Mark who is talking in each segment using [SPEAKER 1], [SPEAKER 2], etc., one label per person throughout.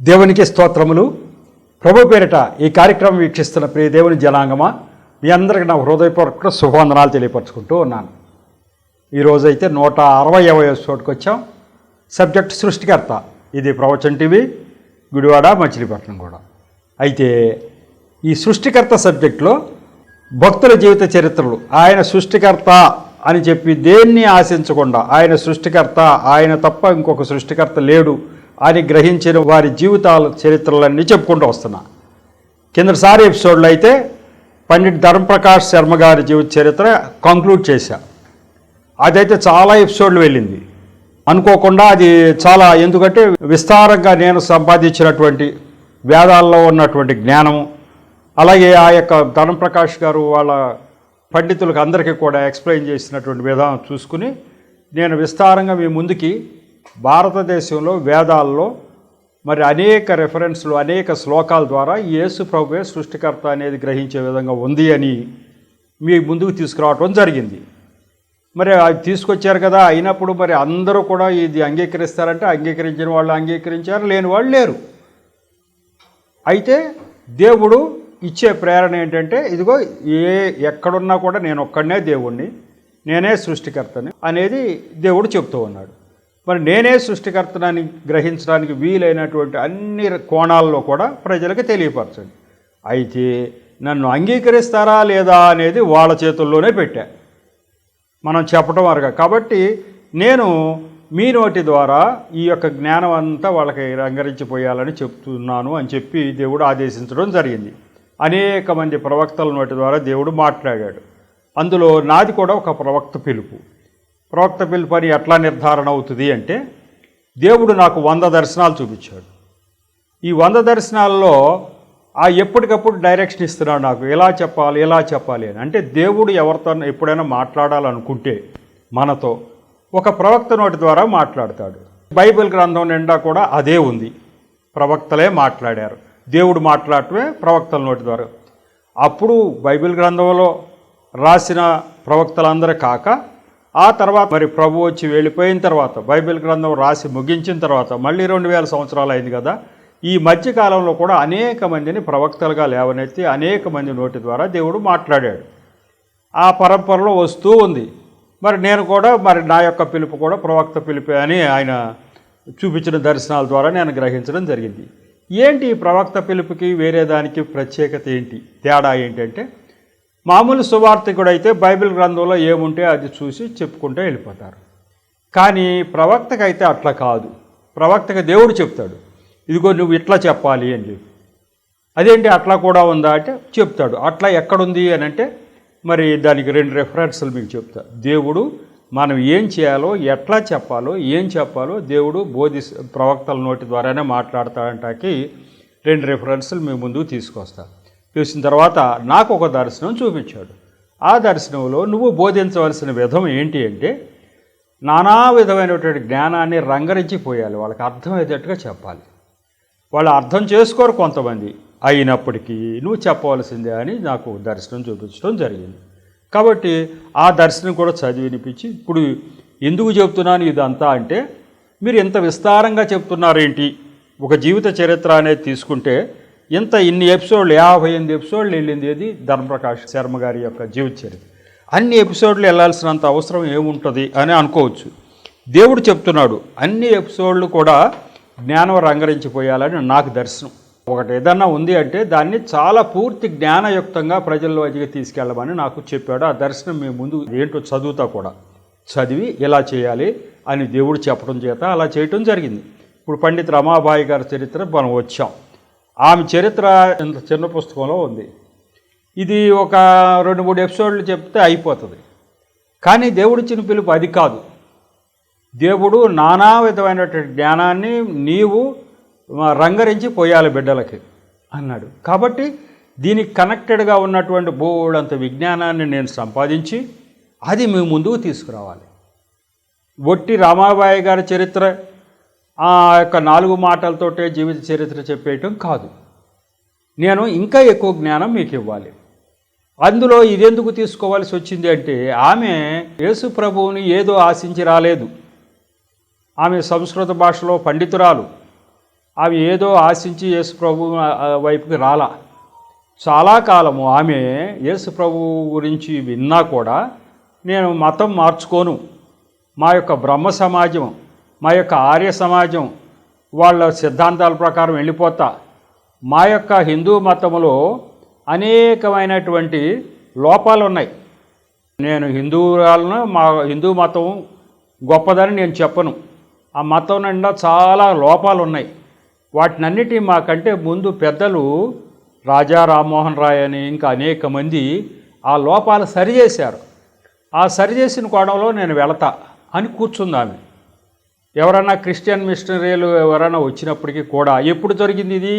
[SPEAKER 1] దేవునికి స్తోత్రములు. ప్రభు పేరిట ఈ కార్యక్రమం వీక్షిస్తున్న ప్రియ దేవుని జనాంగమా, మీ అందరికీ నా హృదయపూర్వక శుభవందనాలు తెలియపరుచుకుంటూ ఉన్నాను. ఈరోజైతే 160వ ఎపిసోడ్కి వచ్చాం. సబ్జెక్ట్ సృష్టికర్త. ఇది ప్రవచన్ టీవీ, గుడివాడ, మచిలీపట్నం కూడా. అయితే ఈ సృష్టికర్త సబ్జెక్టులో భక్తుల జీవిత చరిత్రలు, ఆయన సృష్టికర్త అని చెప్పి దేన్ని ఆశించకుండా ఆయన సృష్టికర్త, ఆయన తప్ప ఇంకొక సృష్టికర్త లేడు అని గ్రహించిన వారి జీవితాల చరిత్రలన్నీ చెప్పుకుంటూ వస్తున్నా. కిందసారి ఎపిసోడ్లో అయితే పండిట్ ధర్మప్రకాష్ శర్మ గారి జీవిత చరిత్ర కంక్లూడ్ చేశా. అదైతే చాలా ఎపిసోడ్లు వెళ్ళింది. అనుకోకుండా అది చాలా, ఎందుకంటే విస్తారంగా నేను సంపాదించినటువంటి వేదాల్లో ఉన్నటువంటి జ్ఞానం, అలాగే ఆ యొక్క ధర్మప్రకాష్ గారు వాళ్ళ పండితులకు అందరికీ కూడా ఎక్స్ప్లెయిన్ చేసినటువంటి విధానం చూసుకుని నేను విస్తారంగా మీ ముందుకి భారతదేశంలో వేదాల్లో మరి అనేక రెఫరెన్స్లు, అనేక శ్లోకాల ద్వారా యేసు ప్రభువే సృష్టికర్త అనేది గ్రహించే విధంగా ఉంది అని మీ ముందుకు తీసుకురావటం జరిగింది. మరి అది తీసుకొచ్చారు కదా, అయినప్పుడు మరి అందరూ కూడా ఇది అంగీకరిస్తారంటే అంగీకరించిన వాళ్ళు అంగీకరించారు, లేని వాళ్ళు లేరు. అయితే దేవుడు ఇచ్చే ప్రేరణ ఏంటంటే, ఇదిగో ఎక్కడున్నా కూడా నేను ఒక్కడనే దేవుణ్ణి, నేనే సృష్టికర్తని అనేది దేవుడు చెప్తూ ఉన్నాడు. మరి నేనే సృష్టికర్తనని గ్రహించడానికి వీలైనటువంటి అన్ని కోణాల్లో కూడా ప్రజలకు తెలియపరచండి. అయితే నన్ను అంగీకరిస్తారా లేదా అనేది వాళ్ళ చేతుల్లోనే పెట్టా, మనం చెప్పడం అరగా. కాబట్టి నేను మీ నోటి ద్వారా ఈ యొక్క జ్ఞానం అంతా వాళ్ళకి రంగరించిపోయాలని చెప్తున్నాను అని చెప్పి దేవుడు ఆదేశించడం జరిగింది. అనేక మంది ప్రవక్తల నోటి ద్వారా దేవుడు మాట్లాడాడు. అందులో నాది కూడా ఒక ప్రవక్త పిలుపు. ప్రవక్త పిలుపు అని ఎట్లా నిర్ధారణ అవుతుంది అంటే, దేవుడు నాకు 100 దర్శనాలు చూపించాడు. ఈ 100 దర్శనాల్లో ఎప్పటికప్పుడు డైరెక్షన్ ఇస్తున్నాడు నాకు, ఎలా చెప్పాలి అని. అంటే దేవుడు ఎవరితో ఎప్పుడైనా మాట్లాడాలనుకుంటే మనతో ఒక ప్రవక్త నోటి ద్వారా మాట్లాడతాడు. బైబిల్ గ్రంథం నిండా కూడా అదే ఉంది. ప్రవక్తలే మాట్లాడారు, దేవుడు మాట్లాడటమే ప్రవక్తల నోటి ద్వారా. అప్పుడు బైబిల్ గ్రంథంలో రాసిన ప్రవక్తలందరూ కాక ఆ తర్వాత మరి ప్రభు వచ్చి వెళ్ళిపోయిన తర్వాత, బైబిల్ గ్రంథం రాసి ముగించిన తర్వాత మళ్ళీ 2000 సంవత్సరాలు అయింది కదా, ఈ మధ్యకాలంలో కూడా అనేక మందిని ప్రవక్తలుగా లేవనెత్తి అనేక మంది నోటి ద్వారా దేవుడు మాట్లాడాడు. ఆ పరంపరలో వస్తూ ఉంది. మరి నేను కూడా మరి నా యొక్క పిలుపు కూడా ప్రవక్త పిలుపే అని ఆయన చూపించిన దర్శనాల ద్వారా నేను గ్రహించడం జరిగింది. ఏంటి ఈ ప్రవక్త పిలుపుకి వేరే దానికి ప్రత్యేకత ఏంటి, తేడా ఏంటంటే, మామూలు సువార్తికుడు అయితే బైబిల్ గ్రంథంలో ఏముంటే అది చూసి చెప్పుకుంటూ వెళ్ళిపోతారు. కానీ ప్రవక్తకైతే అట్లా కాదు. ప్రవక్తకి దేవుడు చెప్తాడు, ఇదిగో నువ్వు ఇట్లా చెప్పాలి అని చెప్పి. అదేంటి అట్లా కూడా ఉందా అంటే చెప్తాడు. అట్లా ఎక్కడుంది అని అంటే మరి దానికి 2 రెఫరెన్స్లు మీకు చెప్తా. దేవుడు మనం ఏం చేయాలో, ఎట్లా చెప్పాలో, ఏం చెప్పాలో దేవుడు ప్రవక్తల నోటి ద్వారానే మాట్లాడతాడంటాకి 2 రెఫరెన్స్లు మీ ముందుకు తీసుకొస్తా. చూసిన తర్వాత నాకు ఒక దర్శనం చూపించాడు. ఆ దర్శనంలో నువ్వు బోధించవలసిన విధం ఏంటి అంటే, నానా విధమైనటువంటి జ్ఞానాన్ని రంగరించిపోయాలి, వాళ్ళకి అర్థమయ్యేటట్టుగా చెప్పాలి. వాళ్ళు అర్థం చేసుకోరు కొంతమంది, అయినప్పటికీ నువ్వు చెప్పవలసిందే అని నాకు దర్శనం చూపించడం జరిగింది. కాబట్టి ఆ దర్శనం కూడా చదివి వినిపించి, ఇప్పుడు ఎందుకు చెప్తున్నాను ఇదంతా అంటే, మీరు ఇంత విస్తారంగా చెప్తున్నారేంటి, ఒక జీవిత చరిత్ర అనేది తీసుకుంటే ఇన్ని ఎపిసోడ్లు, 58 ఎపిసోడ్లు వెళ్ళింది ఏది ధర్మప్రకాష్ శర్మ గారి యొక్క జీవిత చరిత్ర. అన్ని ఎపిసోడ్లు వెళ్ళాల్సినంత అవసరం ఏముంటుంది అని అనుకోవచ్చు. దేవుడు చెప్తున్నాడు అన్ని ఎపిసోడ్లు కూడా జ్ఞానం రంగరించిపోయాలని నాకు దర్శనం. ఒకటి ఏదన్నా ఉంది అంటే దాన్ని చాలా పూర్తి జ్ఞానయుక్తంగా ప్రజల్లోకి తీసుకెళ్ళమని నాకు చెప్పాడు. ఆ దర్శనం మీ ముందు ఏంటో చదువుతా కూడా, చదివి ఎలా చేయాలి అని దేవుడు చెప్పడం చేత అలా చేయటం జరిగింది. ఇప్పుడు పండిత్ రమాబాయి గారి చరిత్ర మనం వచ్చాం. ఆమె చరిత్ర ఇంత చిన్న పుస్తకంలో ఉంది. ఇది ఒక 2-3 ఎపిసోడ్లు చెప్తే అయిపోతుంది. కానీ దేవుడిచ్చిన పిలుపు అది కాదు. దేవుడు నానా విధమైనటువంటి జ్ఞానాన్ని నీవు రంగరించి పోయాలి బిడ్డలకి అన్నాడు. కాబట్టి దీనికి కనెక్టెడ్గా ఉన్నటువంటి బోర్డంత విజ్ఞానాన్ని నేను సంపాదించి అది మీ ముందుకు తీసుకురావాలి. ఒట్టి రామాబాయి గారి చరిత్ర ఆ యొక్క 4 మాటలతోటే జీవిత చరిత్ర చెప్పేయటం కాదు. నేను ఇంకా ఎక్కువ జ్ఞానం మీకు ఇవ్వాలి. అందులో ఇదెందుకు తీసుకోవాల్సి వచ్చింది అంటే, ఆమె యేసు ప్రభువుని ఏదో ఆశించి రాలేదు. ఆమె సంస్కృత భాషలో పండితురాలు. ఆమె ఏదో ఆశించి యేసు ప్రభు వైపుకి రాలా. చాలా కాలము ఆమె యేసు ప్రభు గురించి విన్నా కూడా నేను మతం మార్చుకోను, మా యొక్క బ్రహ్మ సమాజం, మా యొక్క ఆర్య సమాజం వాళ్ళ సిద్ధాంతాల ప్రకారం వెళ్ళిపోతా, మా యొక్క హిందూ మతంలో అనేకమైనటువంటి లోపాలు ఉన్నాయి, నేను హిందువులను మా హిందూ మతం గొప్పదని నేను చెప్పను, ఆ మతం నిండా చాలా లోపాలు ఉన్నాయి, వాటినన్నిటి మాకంటే ముందు పెద్దలు రాజా రామ్మోహన్ రాయ్ అని ఇంకా అనేక మంది ఆ లోపాలు సరిచేశారు, ఆ సరిచేసిన కోణంలో నేను వెళతా అని కూర్చుంది ఆమె. ఎవరైనా క్రిస్టియన్ మిషనరీలు ఎవరైనా వచ్చినప్పటికీ కూడా ఎప్పుడు జరిగింది ఇది,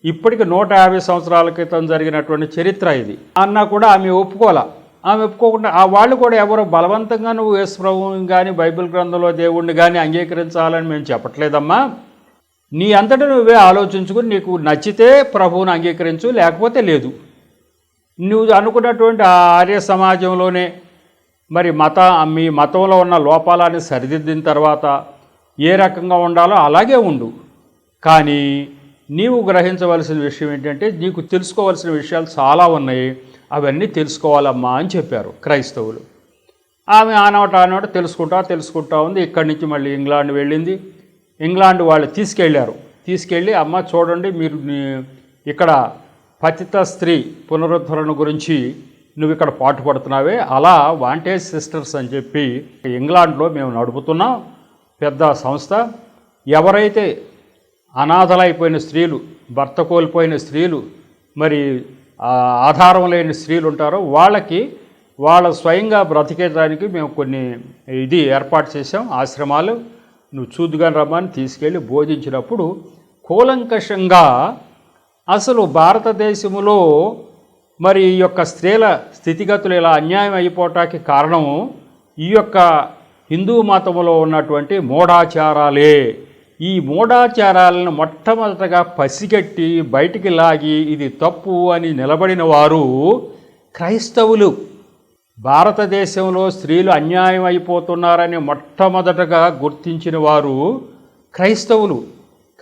[SPEAKER 1] ఇప్పటికి 150 సంవత్సరాల క్రితం జరిగినటువంటి చరిత్ర ఇది అన్నా కూడా ఆమె ఒప్పుకోలే. ఆమె ఒప్పుకోకుండా ఆ వాళ్ళు కూడా ఎవరో బలవంతంగా నువ్వు యేసు ప్రభువుని కానీ బైబిల్ గ్రంథంలో దేవుణ్ణి కానీ అంగీకరించాలని మేము చెప్పట్లేదమ్మా, నీ అంతటా నువ్వే ఆలోచించుకుని నీకు నచ్చితే ప్రభువుని అంగీకరించు, లేకపోతే లేదు. నువ్వు అనుకున్నటువంటి ఆ ఆర్య సమాజంలోనే మరి మీ మతంలో ఉన్న లోపాలని సరిదిద్దిన తర్వాత ఏ రకంగా ఉండాలో అలాగే ఉండు, కానీ నీవు గ్రహించవలసిన విషయం ఏంటంటే నీకు తెలుసుకోవాల్సిన విషయాలు చాలా ఉన్నాయి, అవన్నీ తెలుసుకోవాలమ్మా అని చెప్పారు క్రైస్తవులు. ఆమె ఆనవట తెలుసుకుంటా ఉంది. ఇక్కడి నుంచి మళ్ళీ ఇంగ్లాండ్ వెళ్ళింది. ఇంగ్లాండ్ వాళ్ళు తీసుకెళ్ళి అమ్మ చూడండి, మీరు ఇక్కడ పతిత స్త్రీ పునరుద్ధరణ గురించి నువ్వు ఇక్కడ పాటుపడుతున్నావే, అలా వాంటేజ్ సిస్టర్స్ అని చెప్పి ఇంగ్లాండ్లో మేము నడుపుతున్నాం పెద్ద సంస్థ. ఎవరైతే అనాథలైపోయిన స్త్రీలు, భర్త కోల్పోయిన స్త్రీలు, మరి ఆధారం లేని స్త్రీలు ఉంటారో వాళ్ళ స్వయంగా బ్రతికేదానికి మేము కొన్ని ఏర్పాటు చేసాం ఆశ్రమాలు, నువ్వు చూద్దుగాని రమ్మని తీసుకెళ్ళి బోధించినప్పుడు కూలంకషంగా అసలు భారతదేశంలో మరి ఈ యొక్క స్త్రీల స్థితిగతులు ఇలా అన్యాయం అయిపోవటానికి కారణం ఈ యొక్క హిందూ మతంలో ఉన్నటువంటి మూఢాచారాలే. ఈ మూఢాచారాలను మొట్టమొదటగా పసిగట్టి బయటికి లాగి ఇది తప్పు అని నిలబడిన వారు క్రైస్తవులు. భారతదేశంలో స్త్రీలు అన్యాయం అయిపోతున్నారని మొట్టమొదటగా గుర్తించిన వారు క్రైస్తవులు.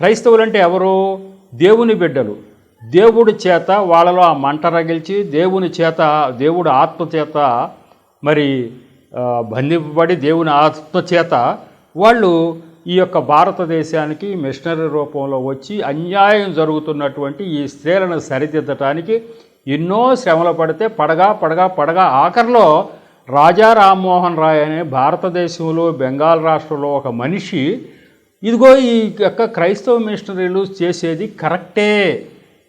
[SPEAKER 1] క్రైస్తవులు అంటే ఎవరు? దేవుని బిడ్డలు. దేవుడి చేత వాళ్ళలో ఆ మంట రగిల్చి దేవుడు ఆత్మ చేత మరి బంధింపబడి దేవుని ఆత్మ చేత వాళ్ళు ఈ యొక్క భారతదేశానికి మిషనరీ రూపంలో వచ్చి అన్యాయం జరుగుతున్నటువంటి ఈ స్త్రీలను సరిదిద్దటానికి ఎన్నో శ్రమలు పడితే పడగా ఆఖరిలో రాజా రామ్మోహన్ రాయ్ అనే భారతదేశంలో బెంగాల్ రాష్ట్రంలో ఒక మనిషి ఇదిగో ఈ యొక్క క్రైస్తవ మిషనరీలు చేసేది కరెక్టే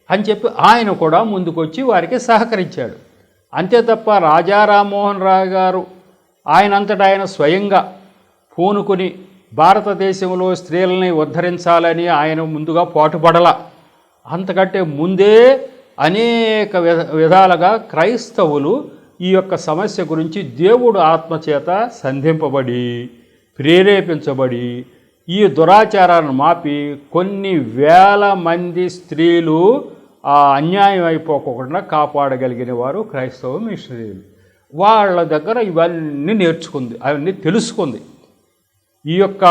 [SPEAKER 1] అని చెప్పి ఆయన కూడా ముందుకొచ్చి వారికి సహకరించాడు. అంతే తప్ప రాజా రామ్మోహన్ రాయ్ గారు ఆయనంతటా ఆయన స్వయంగా పూనుకుని భారతదేశంలో స్త్రీలని ఉద్ధరించాలని ఆయన ముందుగా పాటుపడల. అంతకంటే ముందే అనేక విధాలుగా క్రైస్తవులు ఈ యొక్క సమస్య గురించి దేవుడు ఆత్మచేత సంధింపబడి ప్రేరేపించబడి ఈ దురాచారాలను మాపి కొన్ని వేల మంది స్త్రీలు ఆ అన్యాయం అయిపోకుండా కాపాడగలిగిన వారు క్రైస్తవ మిషనరీలు. వాళ్ళ దగ్గర ఇవన్నీ నేర్చుకుంది, అవన్నీ తెలుసుకుంది. ఈ యొక్క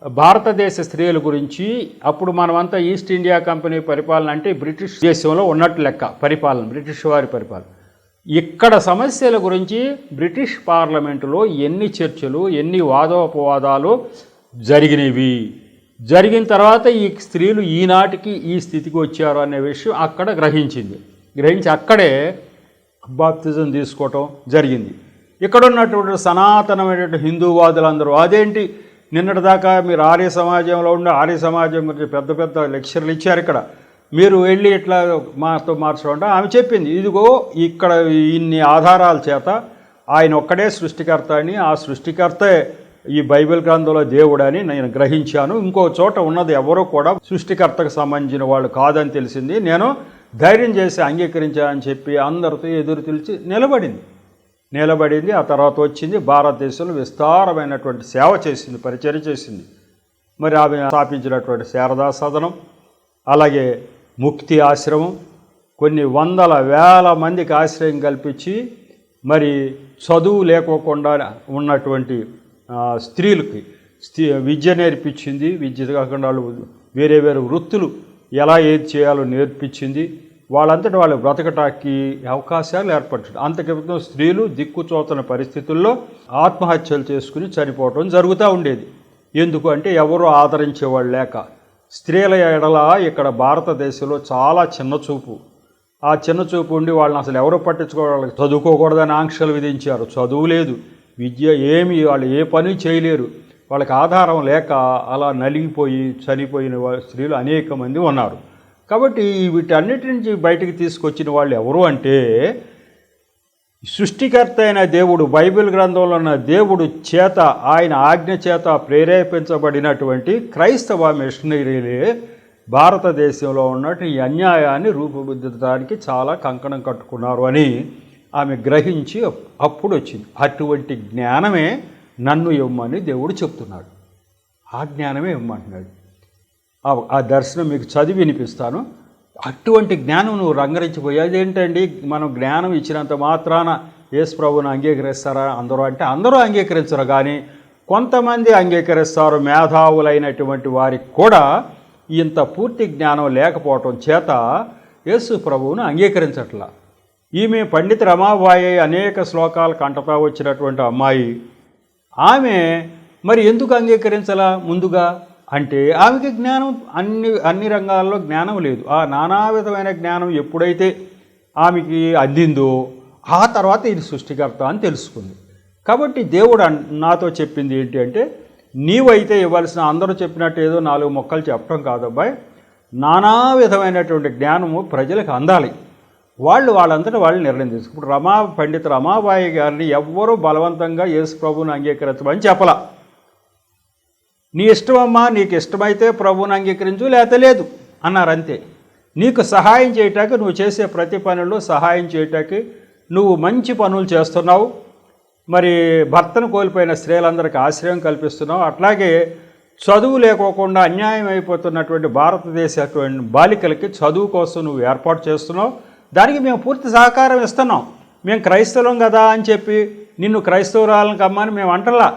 [SPEAKER 1] భారతదేశ స్త్రీల గురించి అప్పుడు మనమంతా ఈస్ట్ ఇండియా కంపెనీ పరిపాలన అంటే బ్రిటిష్ దేశంలో ఉన్నట్టు లెక్క పరిపాలన, బ్రిటిష్ వారి పరిపాలన. ఇక్కడ సమస్యల గురించి బ్రిటిష్ పార్లమెంటులో ఎన్ని చర్చలు, ఎన్ని వాదోపవాదాలు జరిగినవి, జరిగిన తర్వాత ఈ స్త్రీలు ఈనాటికి ఈ స్థితికి వచ్చారు అనే విషయం అక్కడ గ్రహించి అక్కడే బాప్తిజం తీసుకోవటం జరిగింది. ఇక్కడ ఉన్నటువంటి సనాతనమైనటువంటి హిందూవాదులందరూ అదేంటి నిన్నటిదాకా మీరు ఆర్య సమాజంలో ఉండి ఆర్య సమాజం గురించి పెద్ద పెద్ద లెక్చర్లు ఇచ్చారు, ఇక్కడ మీరు వెళ్ళి ఇట్లా మాతో మార్చడం. ఆమె చెప్పింది ఇదిగో ఇక్కడ ఇన్ని ఆధారాల చేత ఆయన ఒక్కడే సృష్టికర్త అని, ఆ సృష్టికర్తే ఈ బైబిల్ గ్రంథంలో దేవుడని నేను గ్రహించాను, ఇంకో చోట ఉన్నది ఎవరో కూడా సృష్టికర్తకు సంబంధించిన వాళ్ళు కాదని తెలిసింది, నేను ధైర్యం చేసి అంగీకరించానని చెప్పి అందరితో ఎదురు తెలిసి నిలబడింది. ఆ తర్వాత వచ్చింది భారతదేశంలో విస్తారమైనటువంటి సేవ చేసింది, పరిచర్య చేసింది. మరి ఆమె స్థాపించినటువంటి శారదా సదనం, అలాగే ముక్తి ఆశ్రమం, కొన్ని వందల వేల మందికి ఆశ్రయం కల్పించి మరి చదువు లేకోకుండా ఉన్నటువంటి స్త్రీలకి విద్య నేర్పించింది. విద్య కాకుండా వాళ్ళు వేరే వేరే వృత్తులు ఎలా ఏది చేయాలో నేర్పించింది. వాళ్ళంతటి వాళ్ళు బ్రతకటానికి అవకాశాలు ఏర్పరిచింది. అంతక్రితం స్త్రీలు దిక్కుచోతన పరిస్థితుల్లో ఆత్మహత్యలు చేసుకుని చనిపోవటం జరుగుతూ ఉండేది. ఎందుకు అంటే ఎవరు ఆదరించేవాళ్ళు లేక. స్త్రీల ఎడల ఇక్కడ భారతదేశంలో చాలా చిన్నచూపు. ఆ చిన్నచూపు ఉండి వాళ్ళని అసలు ఎవరు పట్టించుకోవాలి, చదువుకోకూడదని ఆంక్షలు విధించారు. చదువు లేదు, విద్య ఏమి, వాళ్ళు ఏ పని చేయలేరు. వాళ్ళకి ఆధారం లేక అలా నలిగిపోయి చనిపోయిన స్త్రీలు అనేక మంది ఉన్నారు. కాబట్టి వీటన్నిటి నుంచి బయటికి తీసుకొచ్చిన వాళ్ళు ఎవరు అంటే సృష్టికర్త అయిన దేవుడు, బైబిల్ గ్రంథంలో ఉన్న దేవుడు చేత, ఆయన ఆజ్ఞ చేత ప్రేరేపించబడినటువంటి క్రైస్తవ మిషనరీలే భారతదేశంలో ఉన్నట్టు ఈ అన్యాయాన్ని రూపుదిద్దడానికి చాలా కంకణం కట్టుకున్నారు అని ఆమె గ్రహించి అప్పుడు వచ్చింది. అటువంటి జ్ఞానమే నన్ను ఇవ్వమని దేవుడు చెప్తున్నాడు. ఆ జ్ఞానమే ఇవ్వమంటున్నాడు. ఆ దర్శనం మీకు చదివి వినిపిస్తాను. అటువంటి జ్ఞానం నువ్వు రంగరించిపోయి, అదేంటండి మనం జ్ఞానం ఇచ్చినంత మాత్రాన యేసు ప్రభువుని అంగీకరిస్తారా అందరూ అంటే అందరూ అంగీకరించరు, కానీ కొంతమంది అంగీకరిస్తారు. మేధావులైనటువంటి వారికి కూడా ఇంత పూర్తి జ్ఞానం లేకపోవటం చేత యేసు ప్రభువును అంగీకరించట్లా. ఈమె పండిత రమాబాయి అనేక శ్లోకాలు కంటతా వచ్చినటువంటి అమ్మాయి, ఆమె మరి ఎందుకు అంగీకరించాలా ముందుగా అంటే ఆమెకి జ్ఞానం అన్ని రంగాల్లో జ్ఞానం లేదు. ఆ నానా విధమైన జ్ఞానం ఎప్పుడైతే ఆమెకి అందిందో ఆ తర్వాత ఇది సృష్టికర్త అని తెలుసుకుంది. కాబట్టి దేవుడు నాతో చెప్పింది ఏంటి అంటే, నీవైతే ఇవ్వాల్సిన అందరూ చెప్పినట్టు ఏదో 4 మొక్కలు చెప్పడం కాదబ్బాయి, నానా విధమైనటువంటి జ్ఞానము ప్రజలకు అందాలి. వాళ్ళంతటా వాళ్ళు నిర్ణయం తీసుకు. ఇప్పుడు పండిత రమాబాయి గారిని ఎవ్వరూ బలవంతంగా యేసు ప్రభువుని అంగీకరించమని చెప్పలా. నీ ఇష్టమమ్మా, నీకు ఇష్టమైతే ప్రభువుని అంగీకరించు, లేకపోతే లేదు అన్నారు, అంతే. నీకు సహాయం చేయటానికి, నువ్వు చేసే ప్రతి పనుల్లో సహాయం చేయటానికి నువ్వు మంచి పనులు చేస్తున్నావు. మరి భర్తను కోల్పోయిన స్త్రీలందరికీ ఆశ్రయం కల్పిస్తున్నావు. అట్లాగే చదువు లేకోకుండా అన్యాయం అయిపోతున్నటువంటి భారతదేశ బాలికలకి చదువు కోసం నువ్వు ఏర్పాటు చేస్తున్నావు. దానికి మేము పూర్తి సహకారం ఇస్తున్నాం. మేము క్రైస్తవం కదా అని చెప్పి నిన్ను క్రైస్తవురాలను కమ్మని మేము అంటలా.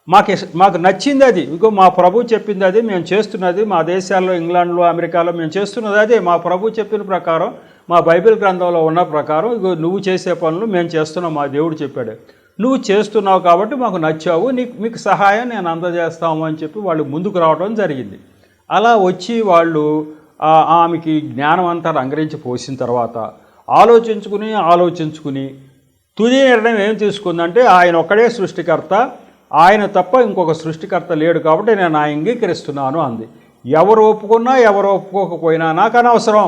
[SPEAKER 1] మాకు నచ్చింది అది, ఇగో మా ప్రభు చెప్పింది అది మేము చేస్తున్నది. మా దేశాల్లో, ఇంగ్లాండ్లో, అమెరికాలో మేము చేస్తున్నది అదే. మా ప్రభు చెప్పిన ప్రకారం, మా బైబిల్ గ్రంథంలో ఉన్న ప్రకారం ఇగో నువ్వు చేసే పనులు మేము చేస్తున్నాం, మా దేవుడు చెప్పాడు. నువ్వు చేస్తున్నావు కాబట్టి మాకు నచ్చావు, మీకు సహాయం నేను అందజేస్తాము అని చెప్పి వాళ్ళు ముందుకు రావడం జరిగింది. అలా వచ్చి వాళ్ళు ఆమెకి జ్ఞానం అంతా రంగరించి పోసిన తర్వాత ఆలోచించుకుని తుది నిర్ణయం ఏం తీసుకుందంటే, ఆయన ఒక్కడే సృష్టికర్త, ఆయన తప్ప ఇంకొక సృష్టికర్త లేడు కాబట్టి నేను అంగీకరిస్తున్నాను అంది. ఎవరు ఒప్పుకున్నా ఎవరు ఒప్పుకోకపోయినా నాకు అనవసరం,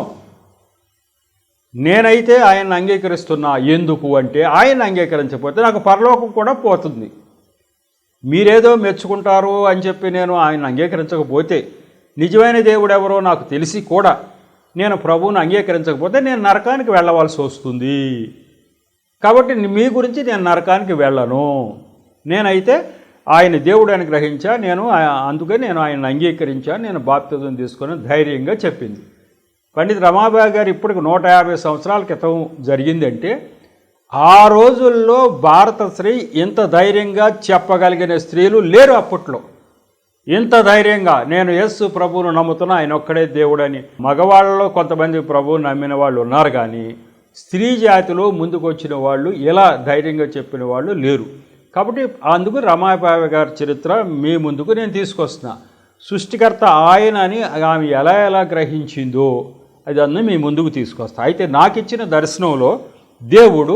[SPEAKER 1] నేనైతే ఆయన్ని అంగీకరిస్తున్నా. ఎందుకు అంటే ఆయన అంగీకరించకపోతే నాకు పరలోకం కూడా పోతుంది. మీరేదో మెచ్చుకుంటారు అని చెప్పి నేను ఆయన అంగీకరించకపోతే, నిజమైన దేవుడు ఎవరో నాకు తెలిసి కూడా నేను ప్రభువుని అంగీకరించకపోతే నేను నరకానికి వెళ్ళవలసి వస్తుంది. కాబట్టి మీ గురించి నేను నరకానికి వెళ్ళను. నేనైతే ఆయన దేవుడు అని గ్రహించా, అందుకే నేను ఆయన అంగీకరించాను, నేను బాప్తిజం తీసుకొని ధైర్యంగా చెప్పింది. పండిత రమాబాయి గారు ఇప్పటికి 150 సంవత్సరాల క్రితం జరిగిందంటే, ఆ రోజుల్లో భారత స్త్రీ ఇంత ధైర్యంగా చెప్పగలిగిన స్త్రీలు లేరు అప్పట్లో. ఇంత ధైర్యంగా నేను యేసు ప్రభువును నమ్ముతున్నా, ఆయన ఒక్కడే దేవుడని. మగవాళ్ళలో కొంతమంది ప్రభువుని నమ్మిన వాళ్ళు ఉన్నారు, కానీ స్త్రీ జాతిలో ముందుకు వచ్చిన వాళ్ళు ఇలా ధైర్యంగా చెప్పిన వాళ్ళు లేరు. కాబట్టి అందుకు రమాబాయి గారి చరిత్ర మీ ముందుకు నేను తీసుకొస్తున్నా. సృష్టికర్త ఆయన అని ఆమె ఎలా గ్రహించిందో అదన్నీ మీ ముందుకు తీసుకొస్తా. అయితే నాకు ఇచ్చిన దర్శనంలో దేవుడు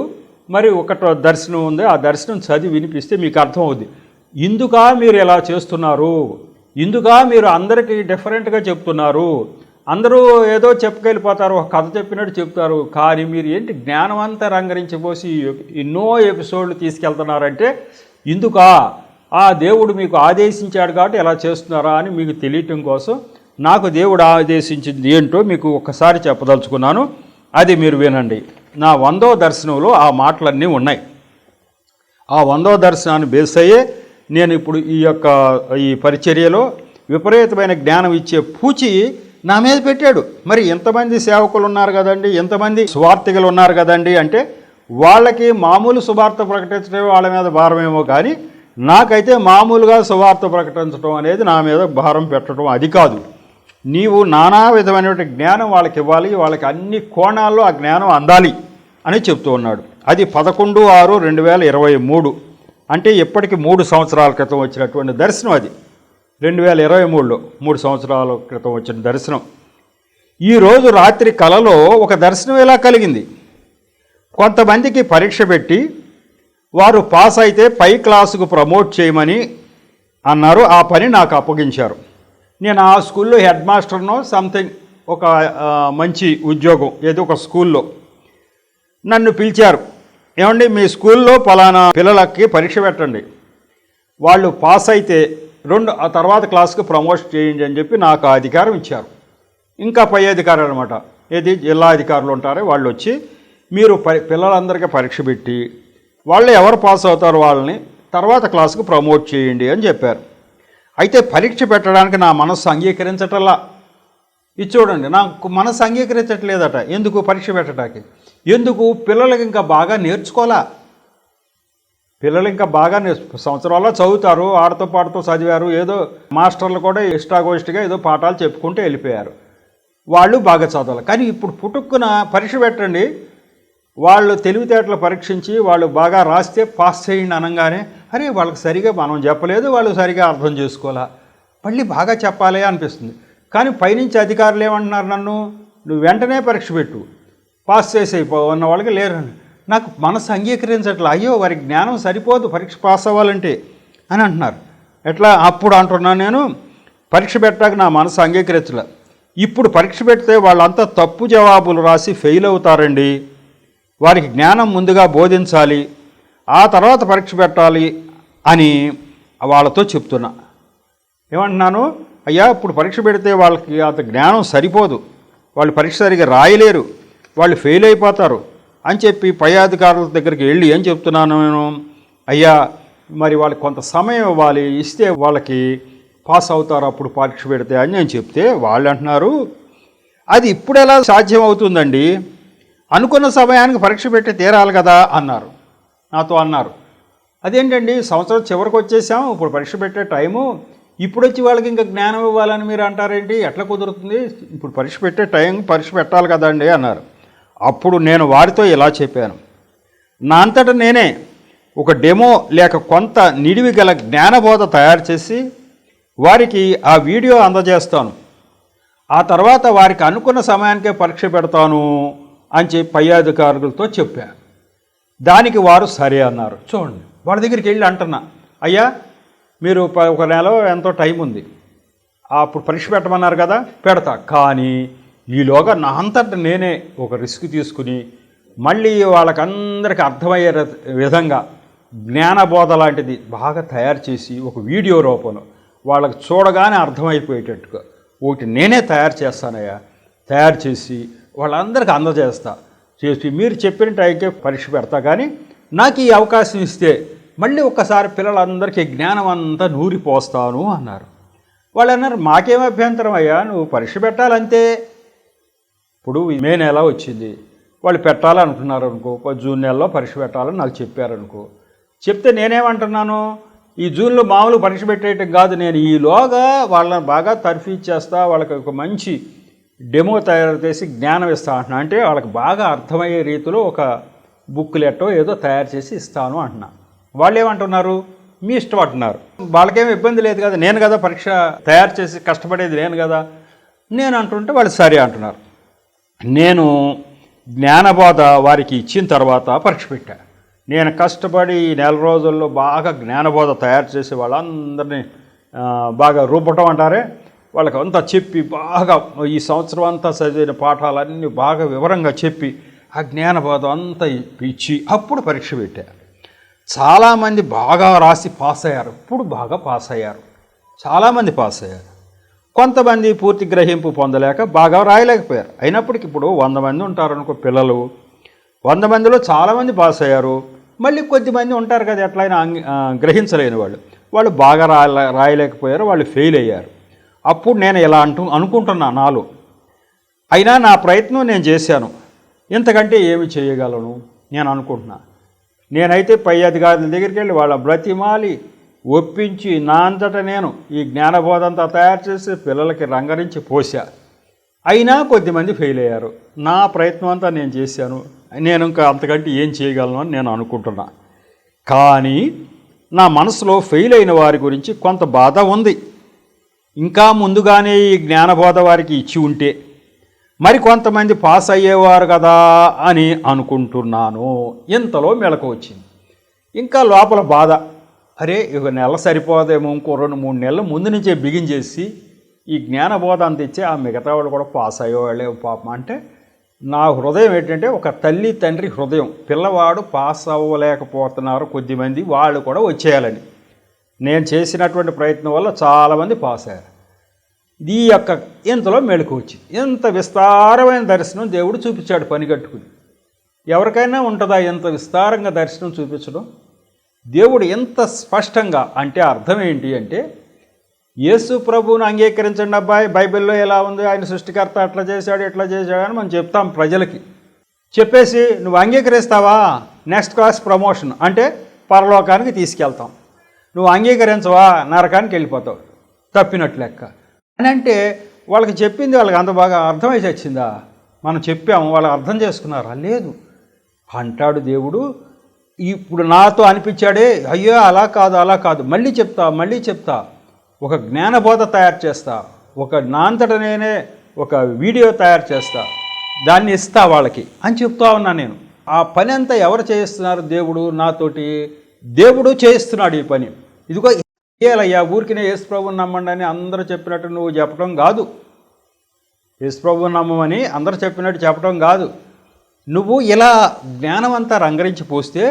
[SPEAKER 1] మరి ఒకటో దర్శనం ఉంది, ఆ దర్శనం చదివి వినిపిస్తే మీకు అర్థమవుద్ది. ఇందుకా మీరు ఎలా చేస్తున్నారు, ఇందుకా మీరు అందరికీ డిఫరెంట్గా చెప్తున్నారు. అందరూ ఏదో చెప్పుకెళ్ళిపోతారు, ఒక కథ చెప్పినట్టు చెప్తారు, కానీ మీరు ఏంటి జ్ఞానం అంతా రంగరించిపోసి ఎన్నో ఎపిసోడ్లు తీసుకెళ్తున్నారంటే, ఇందుకా ఆ దేవుడు మీకు ఆదేశించాడు కాబట్టి ఎలా చేస్తున్నారా అని మీకు తెలియటం కోసం నాకు దేవుడు ఆదేశించింది ఏంటో మీకు ఒక్కసారి చెప్పదలుచుకున్నాను. అది మీరు వినండి. నా 100వ దర్శనంలో ఆ మాటలన్నీ ఉన్నాయి. ఆ 100వ దర్శనాన్ని బేస్ అయ్యే నేను ఇప్పుడు ఈ పరిచర్యలో విపరీతమైన జ్ఞానం ఇచ్చే పూచి నా మీద పెట్టాడు. మరి ఎంతమంది సేవకులు ఉన్నారు కదండి, ఎంతమంది సువార్థికులు ఉన్నారు కదండి అంటే, వాళ్ళకి మామూలు సువార్త ప్రకటించడం వాళ్ళ మీద భారమేమో, కానీ నాకైతే మామూలుగా సువార్త ప్రకటించడం అనేది నా మీద భారం పెట్టడం అది కాదు. నీవు నానా విధమైనటువంటి జ్ఞానం వాళ్ళకి ఇవ్వాలి, వాళ్ళకి అన్ని కోణాల్లో ఆ జ్ఞానం అందాలి అని చెప్తూ ఉన్నాడు. అది 11/6/2023, అంటే ఇప్పటికి 3 సంవత్సరాల క్రితం వచ్చినటువంటి దర్శనం. అది 2023లో 3 సంవత్సరాల క్రితం వచ్చిన దర్శనం. ఈరోజు రాత్రి కలలో ఒక దర్శనం ఇలా కలిగింది. కొంతమందికి పరీక్ష పెట్టి వారు పాస్ అయితే పై క్లాసుకు ప్రమోట్ చేయమని అన్నారు. ఆ పని నాకు అప్పగించారు. నేను ఆ స్కూల్లో హెడ్ మాస్టర్నో సంథింగ్, ఒక మంచి ఉద్యోగం ఏదో ఒక స్కూల్లో నన్ను పిలిచారు. ఏమండి, మీ స్కూల్లో పలానా పిల్లలకి పరీక్ష పెట్టండి, వాళ్ళు పాస్ అయితే ఆ తర్వాత క్లాస్కి ప్రమోట్ చేయండి అని చెప్పి నాకు ఆ అధికారం ఇచ్చారు. ఇంకా పై అధికారులు అనమాట, ఏది జిల్లా అధికారులు ఉంటారో వాళ్ళు వచ్చి మీరు పిల్లలందరికీ పరీక్ష పెట్టి వాళ్ళు ఎవరు పాస్ అవుతారో వాళ్ళని తర్వాత క్లాస్కి ప్రమోట్ చేయండి అని చెప్పారు. అయితే పరీక్ష పెట్టడానికి నా మనస్సు అంగీకరించటల్లా. ఇది చూడండి, నాకు మనస్సు అంగీకరించట్లేదట. ఎందుకు పరీక్ష పెట్టడానికి? ఎందుకు? పిల్లలకి ఇంకా బాగా నేర్చుకోవాలా. పిల్లలు ఇంకా బాగా సంవత్సరాల్లో చదువుతారు, ఆడుతూ పాడుతూ చదివారు, ఏదో మాస్టర్లు కూడా ఇష్టాగోష్టిగా ఏదో పాఠాలు చెప్పుకుంటూ వెళ్ళిపోయారు, వాళ్ళు బాగా చదవాలి. కానీ ఇప్పుడు పుట్టుక్కున పరీక్ష పెట్టండి, వాళ్ళు తెలివితేటలు పరీక్షించి వాళ్ళు బాగా రాస్తే పాస్ చేయండి అనగానే, అరే వాళ్ళకి సరిగా మనం చెప్పలేదు, వాళ్ళు సరిగా అర్థం చేసుకోవాలా, మళ్ళీ బాగా చెప్పాలి అనిపిస్తుంది. కానీ పైనుంచి అధికారులు ఏమంటున్నారు, నన్ను నువ్వు వెంటనే పరీక్ష పెట్టు, పాస్ చేసేయిపోన్న వాళ్ళకి లేరని. నాకు మనసు అంగీకరించట్లా. అయ్యో, వారి జ్ఞానం సరిపోదు పరీక్ష పాస్ అవ్వాలంటే అని అంటున్నారు. ఎట్లా? అప్పుడు అంటున్నాను నేను, పరీక్ష పెట్టాక నా మనసు అంగీకరించలే. ఇప్పుడు పరీక్ష పెడితే వాళ్ళంతా తప్పు జవాబులు రాసి ఫెయిల్ అవుతారండి. వారికి జ్ఞానం ముందుగా బోధించాలి, ఆ తర్వాత పరీక్ష పెట్టాలి అని వాళ్ళతో చెప్తున్నా. ఏమంటున్నాను, అయ్యా ఇప్పుడు పరీక్ష పెడితే వాళ్ళకి అంత జ్ఞానం సరిపోదు, వాళ్ళు పరీక్ష సరిగా రాయలేరు, వాళ్ళు ఫెయిల్ అయిపోతారు అని చెప్పి పై అధికారుల దగ్గరికి వెళ్ళి ఏం చెప్తున్నాను నేను, అయ్యా మరి వాళ్ళకి కొంత సమయం ఇవ్వాలి, ఇస్తే వాళ్ళకి పాస్ అవుతారు అప్పుడు పరీక్ష పెడితే అని నేను చెప్తే వాళ్ళు అంటున్నారు, అది ఇప్పుడు ఎలా సాధ్యం అవుతుందండి, అనుకున్న సమయానికి పరీక్ష పెట్టి తీరాలి కదా అన్నారు. నాతో అన్నారు, అదేంటండి సంవత్సరం చివరికి వచ్చేసాం, ఇప్పుడు పరీక్ష పెట్టే టైము, ఇప్పుడు వచ్చి వాళ్ళకి ఇంకా జ్ఞానం ఇవ్వాలని మీరు అంటారేంటి, ఎట్లా కుదురుతుంది, ఇప్పుడు పరీక్ష పెట్టే టైం పరీక్ష పెట్టాలి కదండి అన్నారు. అప్పుడు నేను వారితో ఇలా చెప్పాను, నా అంతటా నేనే ఒక డెమో లేక కొంత నిడివి గల జ్ఞానబోధ తయారు చేసి వారికి ఆ వీడియో అందజేస్తాను, ఆ తర్వాత వారికి అనుకున్న సమయానికే పరీక్ష పెడతాను అని చెప్పి పై అధికారులతో చెప్పాను. దానికి వారు సరే అన్నారు. చూడండి, వాళ్ళ దగ్గరికి వెళ్ళి అంటున్నా, అయ్యా మీరు ఒక నెల ఎంతో టైం ఉంది, అప్పుడు పరీక్ష పెట్టమన్నారు కదా, పెడతా, కానీ ఈలోగా నా అంతటా నేనే ఒక రిస్క్ తీసుకుని మళ్ళీ వాళ్ళకందరికీ అర్థమయ్యే విధంగా జ్ఞానబోధ లాంటిది బాగా తయారు చేసి ఒక వీడియో రూపంలో వాళ్ళకి చూడగానే అర్థమైపోయేటట్టుగా ఒకటి నేనే తయారు చేస్తానయ్యా, తయారు చేసి వాళ్ళందరికీ అందజేస్తా, చేసి మీరు చెప్పిన టైంకే పరీక్ష పెడతా, కానీ నాకు ఈ అవకాశం ఇస్తే మళ్ళీ ఒక్కసారి పిల్లలందరికీ జ్ఞానం అంతా నూరిపోస్తాను అన్నారు. వాళ్ళు అన్నారు, మాకేం అభ్యంతరం అయ్యా, నువ్వు పరీక్ష పెట్టాలంతే. ఇప్పుడు మే నెల వచ్చింది, వాళ్ళు పెట్టాలనుకున్నారు అనుకో, జూన్ నెలలో పరీక్ష పెట్టాలని నాకు చెప్పారనుకో, చెప్తే నేనేమంటున్నాను, ఈ జూన్లో మామూలు పరీక్ష పెట్టేయటం కాదు, నేను ఈలోగా వాళ్ళని బాగా తర్ఫీచ్చేస్తా, వాళ్ళకి ఒక మంచి డెమో తయారు చేసి జ్ఞానం ఇస్తా అంటున్నా. అంటే వాళ్ళకి బాగా అర్థమయ్యే రీతిలో ఒక బుక్లెట్టో ఏదో తయారు చేసి ఇస్తాను అంటున్నా. వాళ్ళు ఏమంటున్నారు, మీ ఇష్టం అంటున్నారు, వాళ్ళకేమీ ఇబ్బంది లేదు కదా, నేను కదా పరీక్ష తయారు చేసి కష్టపడేది నేను కదా, నేను అంటుంటే వాళ్ళు సరే అంటున్నారు. నేను జ్ఞానబోధ వారికి ఇచ్చిన తర్వాత పరీక్ష పెట్టా. నేను కష్టపడి ఈ నెల రోజుల్లో బాగా జ్ఞానబోధ తయారు చేసి వాళ్ళందరినీ బాగా రూపటం అంటారే, వాళ్ళకి అంతా చెప్పి బాగా ఈ సంవత్సరం అంతా చదివిన పాఠాలన్నీ బాగా వివరంగా చెప్పి ఆ జ్ఞానబోధ అంతా ఇచ్చి అప్పుడు పరీక్ష పెట్టా. చాలామంది బాగా రాసి పాస్ అయ్యారు, ఇప్పుడు బాగా పాస్ అయ్యారు, చాలామంది పాస్ అయ్యారు. కొంతమంది పూర్తి గ్రహింపు పొందలేక బాగా రాయలేకపోయారు. అయినప్పటికీ ఇప్పుడు 100 మంది ఉంటారనుకో పిల్లలు, 100 మందిలో చాలామంది పాస్ అయ్యారు, మళ్ళీ కొద్దిమంది ఉంటారు కదా ఎట్లయినా గ్రహించలేని వాళ్ళు బాగా రాయలేకపోయారు, వాళ్ళు ఫెయిల్ అయ్యారు. అప్పుడు నేను ఇలా అనుకుంటున్నా నాలో, అయినా నా ప్రయత్నం నేను చేశాను, ఇంతకంటే ఏమి చేయగలను నేను అనుకుంటున్నా. నేనైతే పై అధికారుల దగ్గరికి వెళ్ళి వాళ్ళ బ్రతిమాలి ఒప్పించి నా అంతటా నేను ఈ జ్ఞానబోధంతా తయారు చేసి పిల్లలకి రంగరించి పోసా. అయినా కొద్దిమంది ఫెయిల్ అయ్యారు. నా ప్రయత్నం అంతా నేను చేశాను, నేను ఇంకా అంతకంటే ఏం చేయగలను అని నేను అనుకుంటున్నా. కానీ నా మనసులో ఫెయిల్ అయిన వారి గురించి కొంత బాధ ఉంది. ఇంకా ముందుగానే ఈ జ్ఞానబోధ వారికి ఇచ్చి ఉంటే మరి కొంతమంది పాస్ అయ్యేవారు కదా అని అనుకుంటున్నాను. ఇంతలో మెలకు వచ్చింది. ఇంకా లోపల బాధ, అరే ఇక నెల సరిపోదేమో, ఇంకో 2-3 నెలల ముందు నుంచే బిగించేసి ఈ జ్ఞానబోధ అందించి ఆ మిగతా వాళ్ళు కూడా పాస్ అయ్యేవాళ్ళే పాపం. అంటే నా హృదయం ఏంటంటే ఒక తల్లి తండ్రి హృదయం, పిల్లవాడు పాస్ అవ్వలేకపోతున్నారు కొద్దిమంది, వాళ్ళు కూడా వచ్చేయాలని. నేను చేసినటువంటి ప్రయత్నం వల్ల చాలామంది పాస్ అయ్యారు. ఈ యొక్క ఇంతలో మెళుకు వచ్చి ఎంత విస్తారమైన దర్శనం దేవుడు చూపించాడు పని కట్టుకుని. ఎవరికైనా ఉంటుందా ఎంత విస్తారంగా దర్శనం చూపించడం? దేవుడు ఎంత స్పష్టంగా, అంటే అర్థం ఏంటి అంటే, యేసు ప్రభువును అంగీకరించండి అబ్బాయి, బైబిల్లో ఎలా ఉంది, ఆయన సృష్టికర్త అట్లా చేశాడు ఇట్లా చేశాడు అని మనం చెప్తాం ప్రజలకి. చెప్పేసి నువ్వు అంగీకరిస్తావా, నెక్స్ట్ క్లాస్ ప్రమోషన్ అంటే పరలోకానికి తీసుకెళ్తాం. నువ్వు అంగీకరించవా, నరకానికి వెళ్ళిపోతావు, తప్పినట్లు లెక్క అని. అంటే వాళ్ళకి చెప్పింది వాళ్ళకి అంత బాగా అర్థమై వచ్చిందా? మనం చెప్పాము, వాళ్ళు అర్థం చేసుకున్నారా? లేదు. అంటాడు దేవుడు, ఇప్పుడు నాతో అనిపించాడే, అయ్యో అలా కాదు అలా కాదు, మళ్ళీ చెప్తా, ఒక జ్ఞానబోధ తయారు చేస్తా, ఒక నాంతట నేనే ఒక వీడియో తయారు చేస్తా, దాన్ని ఇస్తా వాళ్ళకి అని చెప్తా ఉన్నా నేను. ఆ పని అంతా ఎవరు చేయిస్తున్నారు? దేవుడు నాతోటి, దేవుడు చేయిస్తున్నాడు ఈ పని. ఇదిగో చేయాలయ్యా, ఊరికినే యేసు ప్రభువుని నమ్మండి అని అందరూ చెప్పినట్టు నువ్వు చెప్పడం కాదు, యేసు ప్రభువుని నమ్మమని అందరూ చెప్పినట్టు చెప్పడం కాదు. నువ్వు ఇలా జ్ఞానం అంతా రంగరించి పోస్తే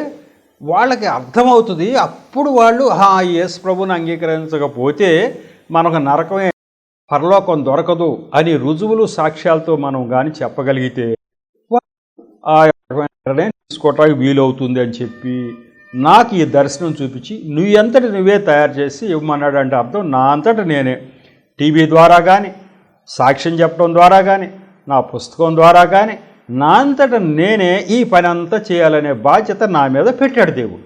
[SPEAKER 1] వాళ్ళకి అర్థమవుతుంది. అప్పుడు వాళ్ళు యేసు ప్రభువుని అంగీకరించకపోతే మనకు నరకమే, పరలోకం దొరకదు అని రుజువులు సాక్ష్యాలతో మనం కానీ చెప్పగలిగితే ఆ నిర్ణయం తీసుకోవటానికి వీలవుతుంది అని చెప్పి నాకు ఈ దర్శనం చూపించి నువ్వే తయారు చేసి ఇవ్వమన్నాడు. అంటే అర్థం నా అంతటా నేనే టీవీ ద్వారా కానీ, సాక్ష్యం చెప్పడం ద్వారా కానీ, నా పుస్తకం ద్వారా కానీ, నా అంతటా నేనే ఈ పని అంతా చేయాలనే బాధ్యత నా మీద పెట్టాడు దేవుడు.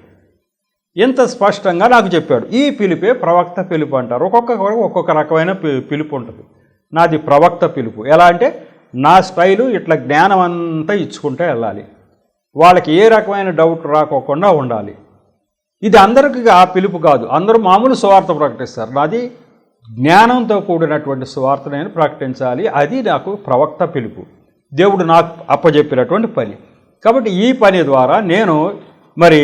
[SPEAKER 1] ఎంత స్పష్టంగా నాకు చెప్పాడు. ఈ పిలుపే ప్రవక్త పిలుపు అంటారు. ఒక్కొక్క రకమైన పిలుపు ఉంటుంది. నాది ప్రవక్త పిలుపు. ఎలా అంటే నా స్టైలు ఇట్లా జ్ఞానం అంతా ఇచ్చుకుంటూ వెళ్ళాలి, వాళ్ళకి ఏ రకమైన డౌట్ రాకోకుండా ఉండాలి. ఇది అందరికీ ఆ పిలుపు కాదు, అందరూ మామూలు సువార్త ప్రకటిస్తారు. నాది జ్ఞానంతో కూడినటువంటి సువార్త నేను ప్రకటించాలి, అది నాకు ప్రవక్త పిలుపు, దేవుడు నాకు అప్పచెప్పినటువంటి పని. కాబట్టి ఈ పని ద్వారా నేను మరి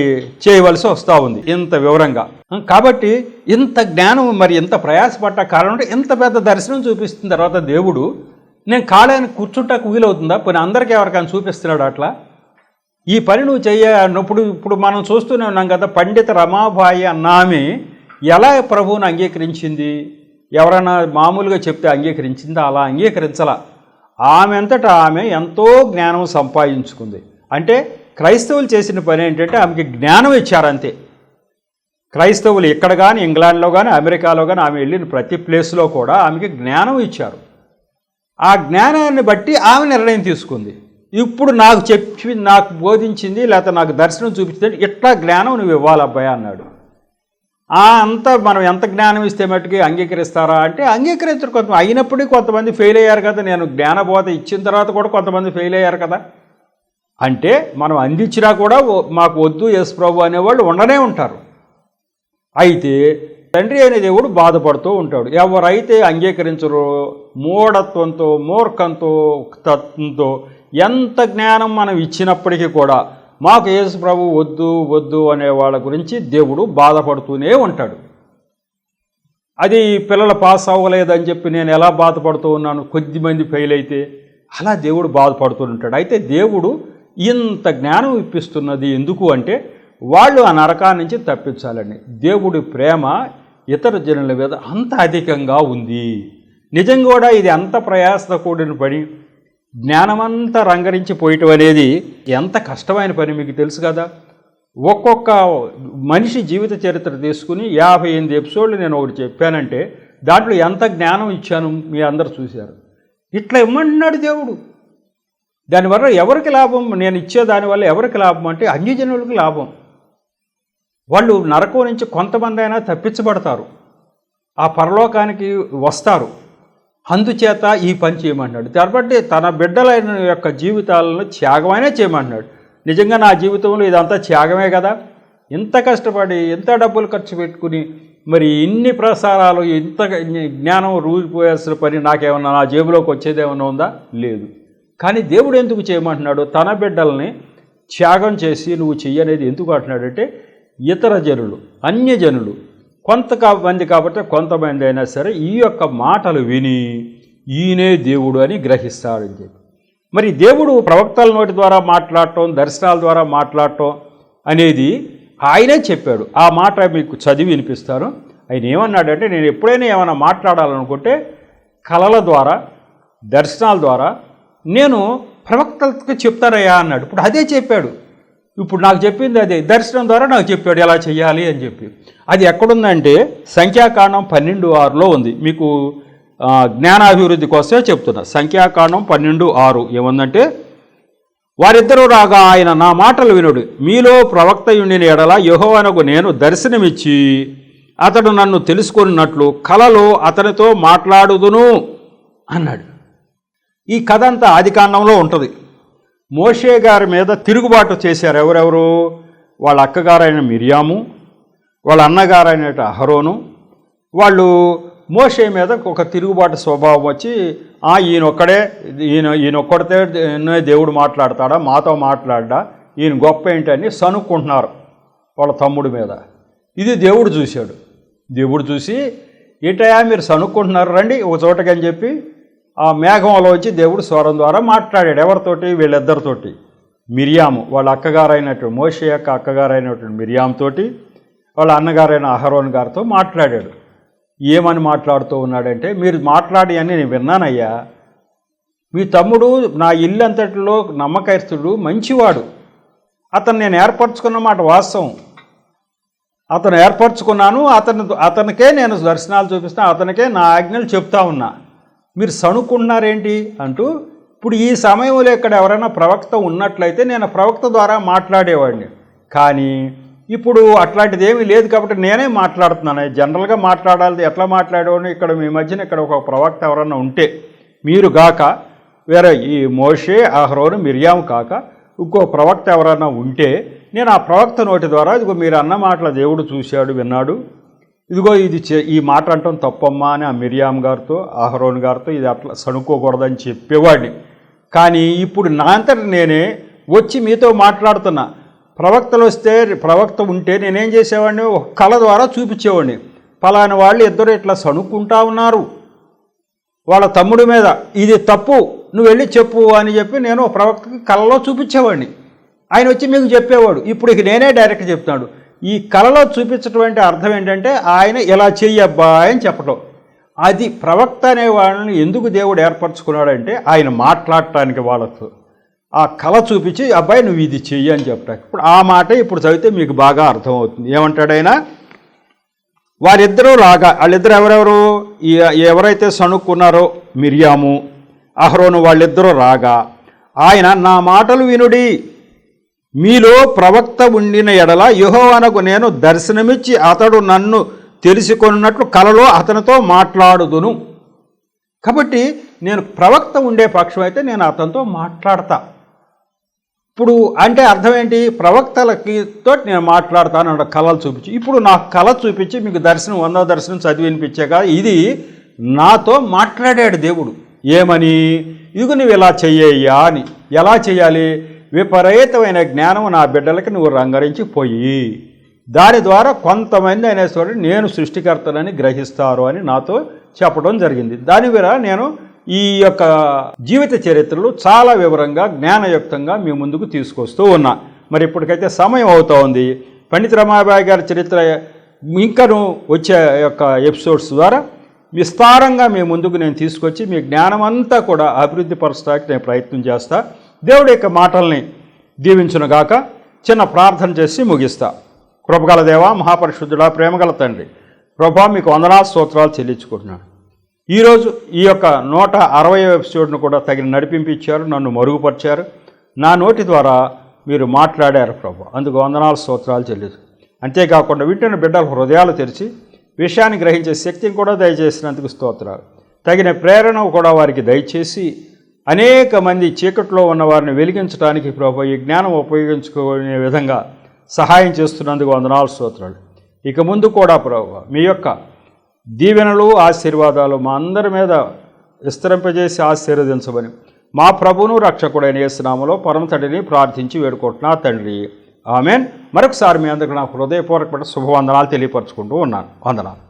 [SPEAKER 1] చేయవలసి వస్తూ ఉంది ఇంత వివరంగా. కాబట్టి ఇంత జ్ఞానం మరి ఎంత ప్రయాసపడ్డ కారణం అంటే ఇంత పెద్ద దర్శనం చూపిస్తున్న తర్వాత దేవుడు నేను కాలానికి కూర్చుంటాకు వీలవుతుందా? పోనీ అందరికీ ఎవరికైనా చూపిస్తున్నాడు అట్లా? ఈ పని నువ్వు ఇప్పుడు మనం చూస్తూనే ఉన్నాం కదా, పండిత రమాబాయి అన్న ఆమె ఎలా ప్రభువుని అంగీకరించింది? ఎవరైనా మామూలుగా చెప్తే అంగీకరించిందా? అలా అంగీకరించలా. ఆమె అంతటా ఆమె ఎంతో జ్ఞానం సంపాదించుకుంది. అంటే క్రైస్తవులు చేసిన పని ఏంటంటే ఆమెకి జ్ఞానం ఇచ్చారంతే. క్రైస్తవులు ఇక్కడ కానీ, ఇంగ్లాండ్లో కానీ, అమెరికాలో కానీ ఆమె వెళ్ళిన ప్రతి ప్లేస్లో కూడా ఆమెకి జ్ఞానం ఇచ్చారు. ఆ జ్ఞానాన్ని బట్టి ఆమె నిర్ణయం తీసుకుంది. ఇప్పుడు నాకు బోధించింది లేకపోతే నాకు దర్శనం చూపించింది, ఇట్లా జ్ఞానం నువ్వు ఇవ్వాలబ్బాయి అన్నాడు. అంతా మనం ఎంత జ్ఞానం ఇస్తే మట్టుకి అంగీకరిస్తారా అంటే అంగీకరించరు. కొంతమంది అయినప్పటికీ కొంతమంది ఫెయిల్ అయ్యారు కదా. నేను జ్ఞానబోధ ఇచ్చిన తర్వాత కూడా కొంతమంది ఫెయిల్ అయ్యారు కదా. అంటే మనం అందించినా కూడా మాకు వద్దు యేసు ప్రభు అనేవాళ్ళు ఉండనే ఉంటారు. అయితే తండ్రి అనే దేవుడు బాధపడుతూ ఉంటాడు. ఎవరైతే అంగీకరించరో మూఢత్వంతో, మూర్ఖంతో, తత్వంతో ఎంత జ్ఞానం మనం ఇచ్చినప్పటికీ కూడా మాకు యేసు ప్రభు వద్దు అనే వాళ్ళ గురించి దేవుడు బాధపడుతూనే ఉంటాడు. అది పిల్లలు పాస్ అవ్వలేదని చెప్పి నేను ఎలా బాధపడుతూ ఉన్నాను, కొద్దిమంది ఫెయిల్ అయితే అలా దేవుడు బాధపడుతూ ఉంటాడు. అయితే దేవుడు ఇంత జ్ఞానం ఇప్పిస్తున్నది ఎందుకు అంటే వాళ్ళు ఆ నరకాన్ని నుంచి తప్పించాలని. దేవుడి ప్రేమ ఇతర జనుల మీద అంత అధికంగా ఉంది. నిజంగా కూడా ఇది అంత ప్రయాసతో కూడిన పని. జ్ఞానమంతా రంగరించిపోయటం అనేది ఎంత కష్టమైన పని మీకు తెలుసు కదా. ఒక్కొక్క మనిషి జీవిత చరిత్ర తీసుకుని 58 ఎపిసోడ్లు నేను ఒకటి చెప్పానంటే దాంట్లో ఎంత జ్ఞానం ఇచ్చాను మీ అందరు చూశారు. ఇట్లా ఇమ్మంటున్నాడు దేవుడు. దానివల్ల ఎవరికి లాభం? నేను ఇచ్చే దానివల్ల ఎవరికి లాభం అంటే అన్యజనులకు లాభం. వాళ్ళు నరకం నుంచి కొంతమంది అయినా తప్పించబడతారు, ఆ పరలోకానికి వస్తారు. అందుచేత ఈ పని చేయమంటున్నాడు. కాబట్టి తన బిడ్డలైన యొక్క జీవితాలను త్యాగమైనా చేయమంటున్నాడు. నిజంగా నా జీవితంలో ఇదంతా త్యాగమే కదా, ఇంత కష్టపడి ఇంత డబ్బులు ఖర్చు పెట్టుకుని మరి ఇన్ని ప్రసారాలు ఇంత జ్ఞానం రూలిపోయాల్సిన పని నాకేమన్నా నా జేబులోకి వచ్చేదేమన్నా ఉందా? లేదు. కానీ దేవుడు ఎందుకు చేయమంటున్నాడు? తన బిడ్డల్ని త్యాగం చేసి నువ్వు చెయ్యనేది ఎందుకు అంటున్నాడంటే, ఇతర జనులు, అన్యజనులు కొంతమంది కాబట్టి కొంతమంది అయినా సరే ఈ యొక్క మాటలు విని ఈయనే దేవుడు అని గ్రహిస్తాడని చెప్పి. మరి దేవుడు ప్రవక్తల నోటి ద్వారా మాట్లాడటం, దర్శనాల ద్వారా మాట్లాడటం అనేది ఆయనే చెప్పాడు. ఆ మాట మీకు చదివి వినిపిస్తాను. ఆయన ఏమన్నాడంటే, నేను ఎప్పుడైనా ఏమైనా మాట్లాడాలనుకుంటే కళల ద్వారా, దర్శనాల ద్వారా నేను ప్రవక్తలకు చెప్తారయ్యా అన్నాడు. ఇప్పుడు అదే చెప్పాడు. ఇప్పుడు నాకు చెప్పింది అదే, దర్శనం ద్వారా నాకు చెప్పాడు ఎలా చేయాలి అని చెప్పి. అది ఎక్కడుందంటే సంఖ్యాకాండం 12:6లో ఉంది. మీకు జ్ఞానాభివృద్ధి కోసమే చెప్తున్నా. సంఖ్యాకాండం 12:6 ఏముందంటే, వారిద్దరూ రాగా ఆయన నా మాటలు వినుడు, మీలో ప్రవక్త యుండిన ఎడల యెహోవానకు నేను దర్శనమిచ్చి అతడు నన్ను తెలుసుకున్నట్లు కలలో అతనితో మాట్లాడుదును అన్నాడు. ఈ కథ అంతా ఆదికాండంలో ఉంటుంది. మోషే గారి మీద తిరుగుబాటు చేశారు ఎవరెవరు? వాళ్ళ అక్కగారైన మిరియాము, వాళ్ళ అన్నగారైన అహరోను. వాళ్ళు మోషే మీద ఒక తిరుగుబాటు స్వభావం వచ్చి, ఈయనొక్కడితే దేవుడు మాట్లాడతాడా, మాతో మాట్లాడా, ఈయన గొప్ప ఏంటని సనుక్కుంటున్నారు వాళ్ళ తమ్ముడి మీద. ఇది దేవుడు చూశాడు. దేవుడు చూసి, ఏంటయా మీరు సనుక్కుంటున్నారు, రండి ఒక చోటకి అని చెప్పి ఆ మేఘంలోంచి దేవుడు స్వరం ద్వారా మాట్లాడాడు. ఎవరితోటి? వీళ్ళిద్దరితోటి. మిరియాము వాళ్ళ అక్కగారైనటువంటి, మోషే యొక్క అక్కగారైనటువంటి మిరియాముతోటి, వాళ్ళ అన్నగారైన అహరోన్ గారితో మాట్లాడాడు. ఏమని మాట్లాడుతూ ఉన్నాడంటే, మీరు మాట్లాడి అని నేను విన్నానయ్యా, మీ తమ్ముడు నా ఇల్లంతటిలో నమ్మకస్తుడు, మంచివాడు, అతను నేను ఏర్పరచుకున్న మాట వాస్తవం, అతను ఏర్పరచుకున్నాను, అతనికే నేను దర్శనాలు చూపిస్తాను, అతనికే నా ఆజ్ఞలు చెప్తా ఉన్నా, మీరు సణుకుంటున్నారేంటి అంటూ. ఇప్పుడు ఈ సమయంలో ఇక్కడ ఎవరైనా ప్రవక్త ఉన్నట్లయితే నేను ప్రవక్త ద్వారా మాట్లాడేవాడిని, కానీ ఇప్పుడు అట్లాంటిది ఏమీ లేదు కాబట్టి నేనే మాట్లాడుతున్నాను. జనరల్గా మాట్లాడాలి, ఎట్లా మాట్లాడేవాడిని, ఇక్కడ మీ మధ్యన ఇక్కడ ఒక ప్రవక్త ఎవరన్నా ఉంటే మీరు గాక, వేరే ఈ మోషే అహరోను మిరియాము కాక ఇంకో ప్రవక్త ఎవరన్నా ఉంటే నేను ఆ ప్రవక్త నోటి ద్వారా, ఇదిగో మీరు అన్న మాటల దేవుడు చూశాడు, విన్నాడు, ఇదిగో ఈ మాట అంటాం తప్పమ్మా అని ఆ మిరియాం గారితో అహరోన్ గారితో ఇది అట్లా సణుకోకూడదని చెప్పేవాడిని. కానీ ఇప్పుడు నా అంతటి నేనే వచ్చి మీతో మాట్లాడుతున్నా. ప్రవక్తలు వస్తే, ప్రవక్త ఉంటే నేనేం చేసేవాడిని, ఒక కళ ద్వారా చూపించేవాడిని, ఫలాని వాళ్ళు ఇద్దరు ఇట్లా సణుక్కుంటా ఉన్నారు వాళ్ళ తమ్ముడి మీద, ఇది తప్పు, నువ్వు వెళ్ళి చెప్పు అని చెప్పి నేను ప్రవక్తకి కళలో చూపించేవాడిని. ఆయన వచ్చి మీకు చెప్పేవాడు. ఇప్పుడు ఇక నేనే డైరెక్ట్ చెప్తాడు. ఈ కళలో చూపించటువంటి అర్థం ఏంటంటే, ఆయన ఇలా చెయ్యబ్బా అని చెప్పడం. అది ప్రవక్త అనే వాళ్ళని ఎందుకు దేవుడు ఏర్పరచుకున్నాడంటే, ఆయన మాట్లాడటానికి వాళ్ళతో ఆ కళ చూపించి, అబ్బాయి నువ్వు ఇది చెయ్యి అని చెప్పడానికి. ఇప్పుడు ఆ మాట ఇప్పుడు చదివితే మీకు బాగా అర్థమవుతుంది. ఏమంటాడైనా, వారిద్దరూ లాగా, వాళ్ళిద్దరు ఎవరెవరు, ఎవరైతే సణుక్కున్నారో మిరియాము అహరోను, వాళ్ళిద్దరూ రాగా ఆయన నా మాటలు వినుడి, మీలో ప్రవక్త ఉండిన ఎడల యెహోవానకు నేను దర్శనమిచ్చి అతడు నన్ను తెలుసుకున్నట్లు కలలో అతనితో మాట్లాడుదును. కాబట్టి నేను ప్రవక్త ఉండే పక్షం అయితే నేను అతనితో మాట్లాడతా. ఇప్పుడు అంటే అర్థం ఏంటి, ప్రవక్తలకి తోటి నేను మాట్లాడతాను అన్న కళలు చూపించి, ఇప్పుడు నాకు కళ చూపించి మీకు దర్శనం 100వ దర్శనం చదివి వినిపించాక ఇది నాతో మాట్లాడాడు దేవుడు. ఏమని, ఇదిగో నువ్వు ఇలా చెయ్యయ్యా అని. ఎలా చేయాలి, విపరీతమైన జ్ఞానం నా బిడ్డలకి నువ్వు రంగరించి పోయి దాని ద్వారా కొంతమంది అనేసరికి నేను సృష్టికర్తనని గ్రహిస్తారు అని నాతో చెప్పడం జరిగింది. దాని మీద నేను ఈ యొక్క జీవిత చరిత్రలు చాలా వివరంగా జ్ఞానయుక్తంగా మీ ముందుకు తీసుకొస్తూ ఉన్నా. మరి ఇప్పటికైతే సమయం అవుతూ ఉంది. పండిత రమాబాయి గారి చరిత్ర ఇంకను వచ్చే యొక్క ఎపిసోడ్స్ ద్వారా విస్తారంగా మీ ముందుకు నేను తీసుకొచ్చి మీ జ్ఞానం అంతా కూడా అభివృద్ధి పరచడానికి నేను ప్రయత్నం చేస్తా. దేవుడి యొక్క మాటల్ని దీవించునుగాక. చిన్న ప్రార్థన చేసి ముగిస్తా. కృపగల దేవా, మహాపరిశుద్ధుడా, ప్రేమగల తండ్రి, ప్రభా మీకు వందనాలు స్తోత్రాలు చెల్లించుకుంటున్నాను. ఈరోజు ఈ యొక్క 160వ ఎపిసోడ్ను కూడా తగిన నడిపించారు, నన్ను మరుగుపరిచారు, నా నోటి ద్వారా మీరు మాట్లాడారు ప్రభా. అందుకు వందనాలు స్తోత్రాలు చెల్లించు. అంతేకాకుండా వింటున్న బిడ్డల హృదయాలు తెరిచి విషయాన్ని గ్రహించే శక్తిని కూడా దయచేసినందుకు స్తోత్రాలు. తగిన ప్రేరణ కూడా వారికి దయచేసి అనేక మంది చీకట్లో ఉన్న వారిని వెలిగించడానికి ప్రభు ఈ జ్ఞానం ఉపయోగించుకునే విధంగా సహాయం చేస్తున్నందుకు వందనాలు స్తోత్రాలు. ఇక ముందు కూడా ప్రభు మీ యొక్క దీవెనలు ఆశీర్వాదాలు మా అందరి మీద విస్తరింపజేసి ఆశీర్వదించమని మా ప్రభువును రక్షకుడైన యేసు నామములో పరమ తండ్రిని ప్రార్థించి వేడుకుంటున్నా తండ్రి, ఆమెన్. మరొకసారి మీ అందరికీ నా హృదయపూర్వకమైన శుభవందనాలు తెలియపరచుకుంటూ ఉన్నాను. వందనాలు.